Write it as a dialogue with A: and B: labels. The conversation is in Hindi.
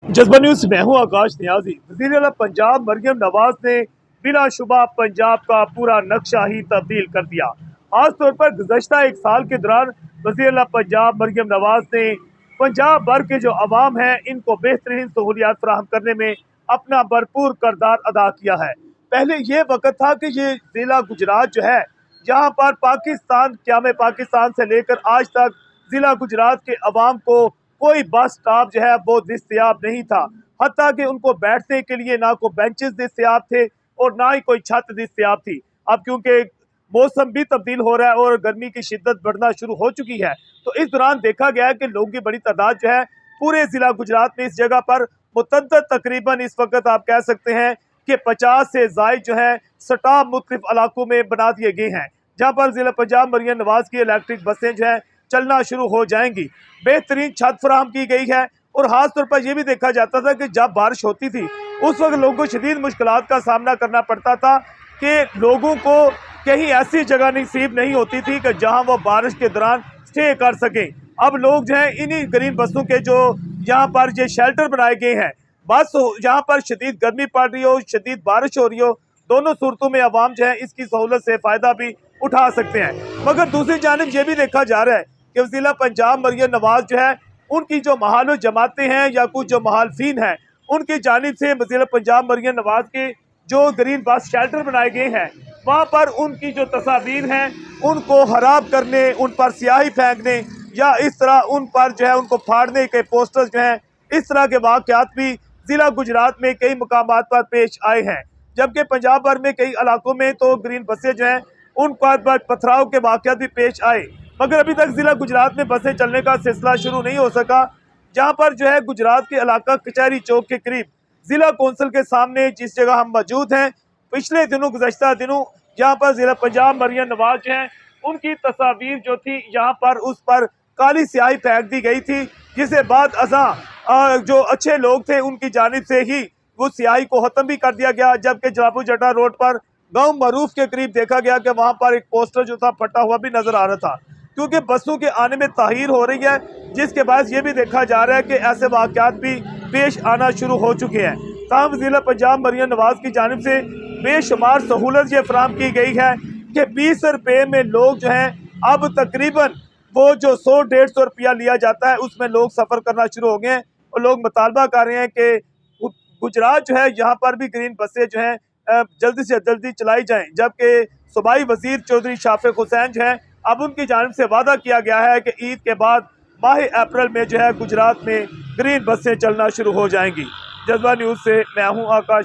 A: जज्बा न्यूज मैं हूं आकाश नियाजी। वज़ीर आला पंजाब मरियम नवाज ने बिलाशुबा पंजाब का पूरा नक्शा ही तब्दील कर दिया। खासतौर पर गुज़श्ता एक साल के दौरान वज़ीर आला पंजाब मरियम नवाज ने पंजाब भर के जो अवाम है इनको बेहतरीन सहूलियात फराहम करने में अपना भरपूर किरदार अदा किया है। पहले ये वक्त था कि ये जिला गुजरात जो है, यहाँ पर पाकिस्तान क़याम पाकिस्तान से लेकर आज तक जिला गुजरात के अवाम को कोई बस स्टॉप जो है वो दस्तयाब नहीं था। हत्ता कि उनको बैठने के लिए ना कोई बेंचेस दस्तयाब थे और ना ही कोई छत दस्तयाब थी। अब क्योंकि मौसम भी तब्दील हो रहा है और गर्मी की शिद्दत बढ़ना शुरू हो चुकी है, तो इस दौरान देखा गया है कि लोगों की बड़ी तादाद जो है पूरे जिला गुजरात में इस जगह पर मुतद्दद तकरीबन इस वक्त आप कह सकते हैं कि 50 से जायद जो है स्टॉप मुख्तलिफ इलाकों में बना दिए गए हैं, जहाँ पर जिला पंजाब मरियम नवाज की इलेक्ट्रिक बसें जो है चलना शुरू हो जाएंगी। बेहतरीन छत फराहम की गई है और खास तौर पर यह भी देखा जाता था कि जब बारिश होती थी उस वक्त लोगों को शदीद मुश्किलात का सामना करना पड़ता था कि लोगों को कहीं ऐसी जगह नसीब नहीं होती थी कि जहां वो बारिश के दौरान स्टे कर सकें। अब लोग जो है इन्हीं ग्रीन बसों के जो यहाँ पर ये शेल्टर बनाए गए हैं, बस यहाँ पर शदीद गर्मी पड़ रही हो, शदीद बारिश हो रही हो, दोनों सूरतों में अवाम जो है इसकी सहूलत से फ़ायदा भी उठा सकते हैं। मगर दूसरी जानिब ये भी देखा जा रहा है कि ज़िला पंजाब मरियम नवाज जो है उनकी जो महाल जमातें हैं या कुछ जो महालफीन हैं उनकी जानिब से ज़िला पंजाब मरियम नवाज के जो ग्रीन बस शेल्टर बनाए गए हैं वहाँ पर उनकी जो तस्वीर हैं उनको खराब करने, उन पर स्याही फेंकने या इस तरह उन पर जो है उनको फाड़ने के पोस्टर्स जो हैं, इस तरह के वाक़यात भी ज़िला गुजरात में कई मकामात पर पेश आए हैं। जबकि पंजाब भर में कई इलाकों में तो ग्रीन बसें जो हैं उन पर पथराव के वाक़यात भी पेश आए, मगर अभी तक जिला गुजरात में बसें चलने का सिलसिला शुरू नहीं हो सका। जहां पर जो है गुजरात के इलाका कचहरी चौक के करीब जिला कौंसिल के सामने जिस जगह हम मौजूद हैं, पिछले दिनों गुज़श्ता दिनों यहाँ पर जिला पंजाब मरियम नवाज जो है उनकी तस्वीर जो थी यहाँ पर उस पर काली स्याही फेंक दी गई थी, जिसे बाद अज़ां जो अच्छे लोग थे उनकी जानिब से ही वो स्याही को ख़त्म भी कर दिया गया। जबकि जलापू जटा रोड पर गाँव मरूफ के करीब देखा गया कि वहाँ पर एक पोस्टर जो था फटा हुआ भी नजर आ रहा था, क्योंकि बसों के आने में ताहीर हो रही है, जिसके बाद ये भी देखा जा रहा है कि ऐसे वाक़यात भी पेश आना शुरू हो चुके हैं। ताहम ज़िला पंजाब मरियम नवाज की जानिब से बेशुमार सहूलत ये फराहम की गई है कि 20 रुपये में लोग जो हैं अब तकरीबन वो जो 100-150 रुपया लिया जाता है उसमें लोग सफ़र करना शुरू हो गए हैं और लोग मुतालबा कर रहे हैं कि गुजरात जो है यहाँ पर भी ग्रीन बसें जो हैं जल्दी से जल्दी चलाई जाएँ। जबकि सूबाई वज़ीर चौधरी शाफिक हुसैन जो हैं अब उनकी जानिब से वादा किया गया है कि ईद के बाद माह अप्रैल में जो है गुजरात में ग्रीन बसें चलना शुरू हो जाएंगी। जज्बा न्यूज़ से मैं हूँ आकाश।